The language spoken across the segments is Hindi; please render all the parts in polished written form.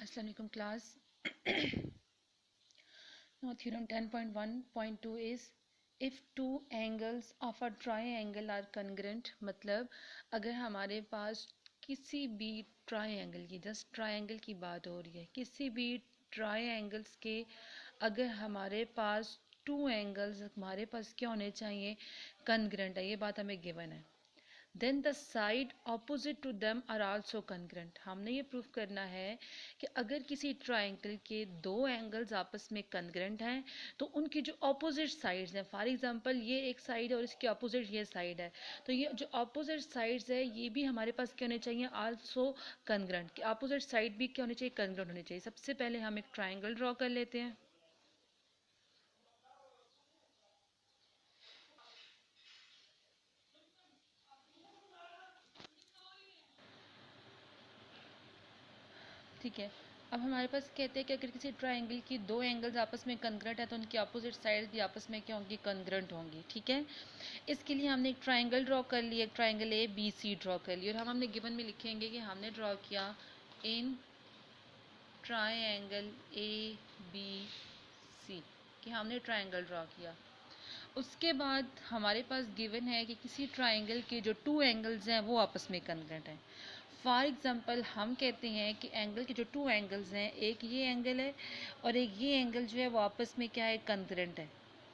Assalamu alaikum class. Now theorem 10.1.2 is if two angles of a triangle are congruent, मतलब अगर हमारे पास किसी भी ट्रायंगल की, जस्ट ट्रायंगल की बात हो रही है, किसी भी ट्रायंगल्स के अगर हमारे पास टू एंगल्स हमारे पास क्या होने चाहिए, कॉन्ग्रुएंट है, ये बात हमें गिवन है। Then the side opposite to them are also congruent. हमने ये प्रूव करना है कि अगर किसी ट्राइंगल के दो एंगल्स आपस में कॉन्ग्रुएंट हैं तो उनकी जो ऑपोजिट साइड्स हैं, फॉर एग्जांपल ये एक साइड है और इसकी ऑपोजिट ये साइड है, तो ये जो ऑपोजिट साइड्स है ये भी हमारे पास क्या होने चाहिए, आल्सो कॉन्ग्रुएंट। कि ऑपोजिट साइड भी क्या होनी चाहिए, कॉन्ग्रुएंट होनी चाहिए। सबसे पहले हम एक ट्राइंगल ड्रॉ कर लेते हैं। ठीक है, अब हमारे पास कहते हैं कि अगर किसी ट्राइंगल की दो एंगल्स आपस में कॉन्ग्रुएंट है तो उनकी अपोजिट साइड्स भी आपस में क्या होंगी, कॉन्ग्रुएंट होंगी। ठीक है, इसके लिए हमने एक ट्राइंगल ड्रॉ कर लिया, एक triangle A B C draw कर लिया, और हमने गिवन में लिखेंगे कि हमने ड्रॉ किया इन ट्राइंगल ए बी सी, कि हमने ट्राइंगल ड्रॉ किया। उसके बाद हमारे पास गिवन है कि किसी ट्राइंगल के जो टू एंगल्स हैं वो आपस में कॉन्ग्रुएंट हैं। फॉर एग्जांपल हम कहते हैं कि एंगल के जो टू एंगल्स हैं, एक ये एंगल है और एक ये एंगल जो है वो आपस में क्या है, कॉन्ग्रुएंट है।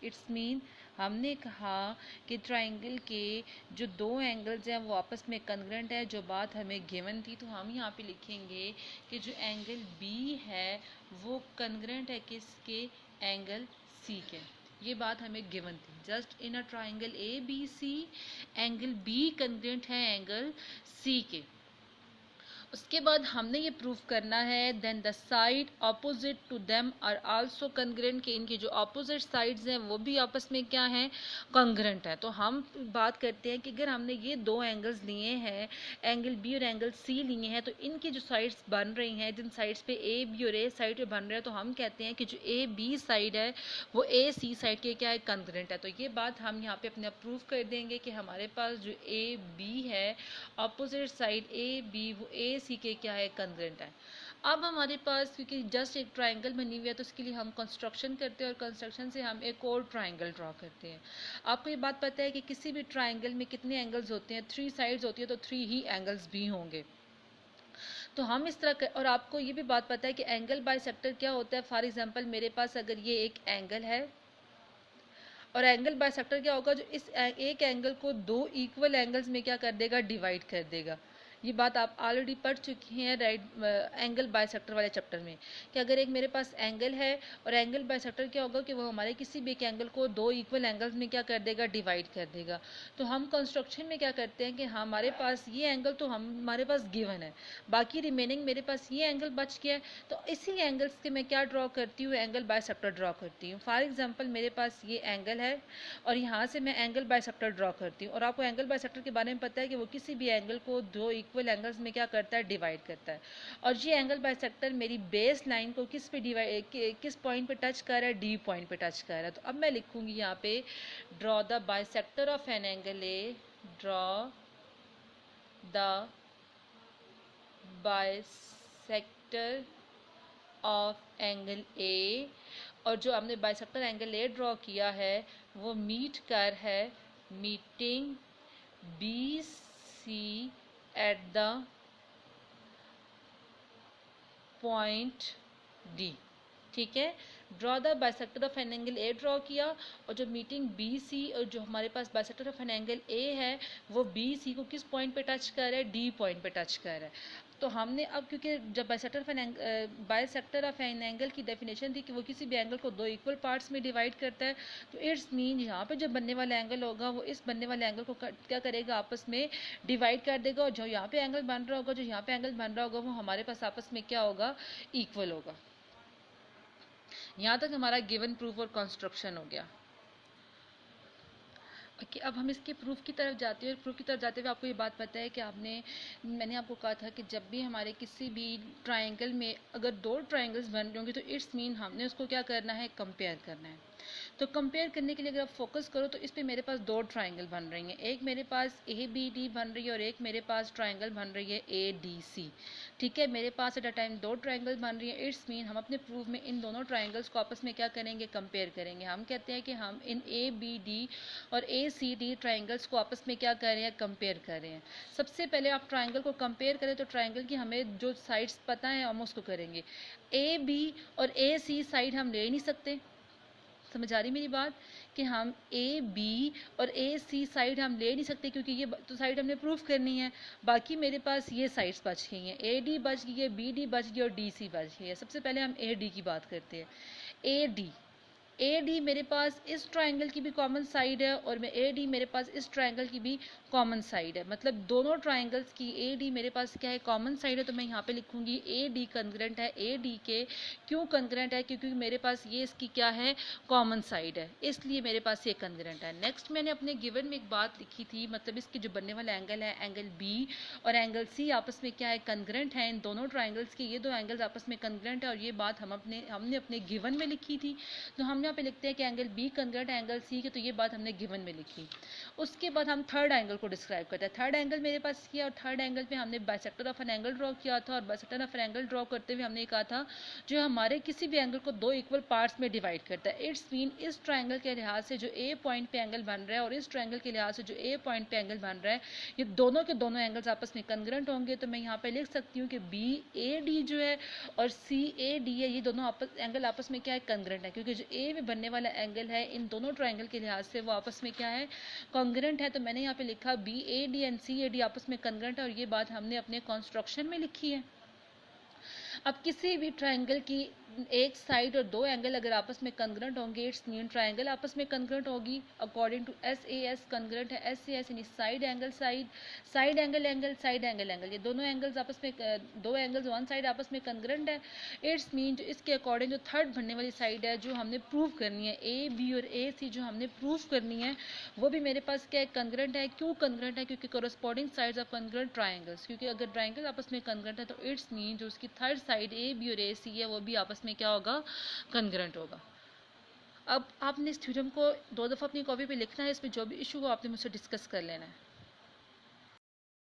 इट्स मीन हमने कहा कि ट्राइंगल के जो दो एंगल्स हैं वो आपस में कॉन्ग्रुएंट है। जो बात हमें गिवन थी, तो हम यहाँ पे लिखेंगे कि जो एंगल बी है वो कॉन्ग्रुएंट है किसके, एंगल सी के। ये बात हमें गिवन थी। Just in a triangle A B C angle B congruent है एंगल सी के। उसके बाद हमने ये प्रूव करना है then the side opposite to them are also congruent, कि इनकी जो ऑपोजिट साइड्स हैं वो भी आपस में क्या हैं, कॉन्ग्रुएंट है। तो हम बात करते हैं कि अगर हमने ये दो एंगल्स लिए हैं, एंगल बी और एंगल सी लिए हैं, तो इनकी जो साइड्स बन रही हैं, जिन साइड्स पे ए बी और ए साइड पे बन रहे हैं, तो हम कहते हैं कि जो ए बी साइड है वो ए सी साइड के क्या है, कॉन्ग्रुएंट है। तो ये बात हम यहाँ पे अपने प्रूव कर देंगे कि हमारे पास जो ए बी है, ऑपोजिट साइड ए बी वो ए सी के क्या है, कॉन्ग्रुएंट है। अब हमारे पास क्योंकि जस्ट एक ट्राइंगल बनी हुई है तो उसके लिए हम कंस्ट्रक्शन करते हैं और कंस्ट्रक्शन से हम एक और ट्राइंगल ड्रॉ करते हैं। आपको ये बात पता है कि किसी भी ट्राइंगल में कितने एंगल्स होते हैं, थ्री साइड्स होती है, तो थ्री ही एंगल्स भी होंगे। तो हम इस तरह और आपको ये भी बात पता है कि एंगल बाइसेक्टर क्या होता है। फॉर एग्जांपल मेरे पास अगर ये एक एंगल है और एंगल बाइसेक्टर क्या होगा, जो इस एक एंगल को दो इक्वल एंगल्स में क्या कर देगा, डिवाइड कर देगा। ये बात आप ऑलरेडी पढ़ चुकी हैं राइट, एंगल बाइसेक्टर वाले चैप्टर में, कि अगर एक मेरे पास एंगल है और एंगल बाइसेक्टर क्या होगा कि वो हमारे किसी भी एक एंगल को दो इक्वल एंगल्स में क्या कर देगा, डिवाइड कर देगा। तो हम कंस्ट्रक्शन में क्या करते हैं कि हमारे पास ये एंगल तो हमारे पास गिवन है, बाकी रिमेनिंग मेरे पास ये एंगल बच गया है, तो इसी एंगल्स के मैं क्या ड्रॉ करती हूँ, एंगल बाइसेक्टर ड्रॉ करती हूँ। फॉर एग्जांपल मेरे पास ये एंगल है और यहाँ से मैं एंगल बाइसेक्टर ड्रॉ करती हूँ, और आपको एंगल बाइसेक्टर के बारे में पता है कि वो किसी भी एंगल को दो इक्वल एंगल्स में क्या करता है, डिवाइड करता है। और ये एंगल बाइसेक्टर मेरी बेस लाइन को किस पे डिवाइड, किस पॉइंट पे टच कर रहा है, डी पॉइंट पे टच कर रहा है। तो अब मैं लिखूंगी यहाँ पे draw the bisector of an angle A, draw the bisector of angle A, और जो हमने बाइसेक्टर एंगल ए ड्रॉ किया है वो मीट कर है, meeting B C at the point D. ठीक है, draw the bisector of an angle A draw किया, और जो मीटिंग बी सी, और जो हमारे पास bisector of an angle A है वो बी सी को किस पॉइंट पे टच कर रहा है, डी पॉइंट पे टच कर रहा है। तो हमने अब क्योंकि जब बाइसेक्टर ऑफ एन एंगल की डेफिनेशन थी कि वो किसी भी एंगल को दो इक्वल पार्ट्स में डिवाइड करता है, तो इट्स मीन यहाँ पे जो बनने वाला एंगल होगा वो इस बनने वाले एंगल को क्या करेगा, आपस में डिवाइड कर देगा, और जो यहाँ पे एंगल बन रहा होगा, जो यहाँ पे एंगल बन रहा होगा, वो हमारे पास आपस में क्या होगा, इक्वल होगा। यहाँ तक हमारा गिवन प्रूफ और कंस्ट्रक्शन हो गया। ओके, अब हम इसके प्रूफ की तरफ जाते हैं, और प्रूफ की तरफ जाते हुए आपको ये बात पता है कि मैंने आपको कहा था कि जब भी हमारे किसी भी ट्राइंगल में अगर दो ट्राइंगल्स बन रहे होंगे तो इट्स मीन हमने उसको क्या करना है, कंपेयर करना है। तो कंपेयर करने के लिए अगर आप फोकस करो तो इस पे मेरे पास दो ट्राइंगल बन रही हैं, एक मेरे पास ए बी डी बन रही है और एक मेरे पास ट्राइंगल बन रही है ए डी सी। ठीक है, मेरे पास एट अ टाइम दो ट्राइंगल बन रही है। इट्स मीन हम अपने प्रूफ में इन दोनों ट्राइंगल्स को आपस में क्या करेंगे, कंपेयर करेंगे। हम कहते हैं कि हम इन ए बी डी और ए सी डी ट्राइंगल्स को आपस में क्या कर रहे हैं, कंपेयर कर रहे हैं। सबसे पहले आप ट्राइंगल को कंपेयर करें तो ट्राइंगल की हमें जो साइड्स पता है हम उसको करेंगे। ए बी और ए सी साइड हम ले नहीं सकते, समझ आ रही मेरी बात, कि हम ए बी और ए सी साइड हम ले नहीं सकते क्योंकि ये तो साइड हमने प्रूफ करनी है। बाकी मेरे पास ये साइड्स बच गई हैं, ए डी बच गई है, बी डी बच गई और डी सी बच गई है। सबसे पहले हम ए डी की बात करते हैं। ए डी मेरे पास इस ट्राइंगल की भी कॉमन साइड है और ए डी मेरे पास इस ट्राइंगल की भी कॉमन साइड है, मतलब दोनों ट्राइंगल्स की ए डी मेरे पास क्या है, कॉमन साइड है। तो मैं यहाँ पे लिखूंगी ए डी कंग्रेंट है ए डी के। क्यों कंग्रेंट है, क्योंकि मेरे पास ये इसकी क्या है, कॉमन साइड है, इसलिए मेरे पास ये कंग्रेंट है। नेक्स्ट मैंने अपने गिवन में एक बात लिखी थी, मतलब इसके जो बनने वाला एंगल है, एंगल बी और एंगल सी आपस में क्या है, कंग्रेंट है। इन दोनों ट्राइंगल्स के ये दो एंगल्स आपस में कंग्रेंट है और ये बात हमने अपने गिवन में लिखी थी। तो हम यहाँ पे लिखते हैं कि एंगल बी कंग्रेंट है एंगल सी के, तो ये बात हमने गिवन में लिखी। उसके बाद हम थर्ड एंगल को डिस्क्राइब करते हैं। थर्ड एंगल मेरे पास किया और थर्ड एंगल पे हमने bisector of an angle draw किया था और bisector of an angle draw करते हुए हमने कहा था जो हमारे किसी भी एंगल को दो इक्वल पार्ट्स में डिवाइड करता है। इट्स मीन इस ट्राइंगल के लिहाज से जो ए पॉइंट पे एंगल बन रहा है और इस ट्राइंगल के लिहाज से जो ए पॉइंट पे एंगल बन रहा है, ये दोनों के दोनों एंगल्स आपस में कंग्रेंट होंगे। तो मैं यहाँ पे लिख सकती हूँ कि बी ए डी जो है और सी ए डी है, ये दोनों एंगल आपस में क्या है, कंग्रेंट है, क्योंकि जो ए में बनने वाला एंगल है इन दोनों ट्राइंगल के लिहाज से वो आपस में क्या है, कॉन्ग्रेंट है। तो मैंने यहाँ पे लिखा B A D and C A D आपस में कॉन्ग्रेंट है और ये बात हमने अपने कंस्ट्रक्शन में लिखी है। अब किसी भी ट्राइंगल की एक साइड और दो एंगल अगर आपस में कंग्रेंट होंगे, इट्स मीन ट्राइंगल आपस में कंग्रेंट होगी according to S A S. Congruent है एस ए एस यानी side angle side, side angle angle, side angle angle, ये दोनों एंगल्स आपस में, दो एंगल्स वन साइड आपस में कंग्रेंट है। इट्स मीन जो इसके अकॉर्डिंग जो थर्ड बनने वाली साइड है जो हमने प्रूव करनी है, ए बी और ए सी जो हमने प्रूव करनी है, वो भी मेरे पास क्या है, कंग्रेंट है। क्यों कंग्रेंट है, क्योंकि corresponding sides of congruent triangles, क्योंकि अगर ट्राइंगल आपस में कंग्रेंट है तो इट्स मीन जो उसकी थर्ड साइड ए बी और ए सी है वो भी आपस में क्या होगा, कंग्रेंट होगा। अब आपने इस थ्योरम को दो दफ़ा अपनी कॉपी पे लिखना है, इसमें जो भी इशू हो आपने मुझसे डिस्कस कर लेना है।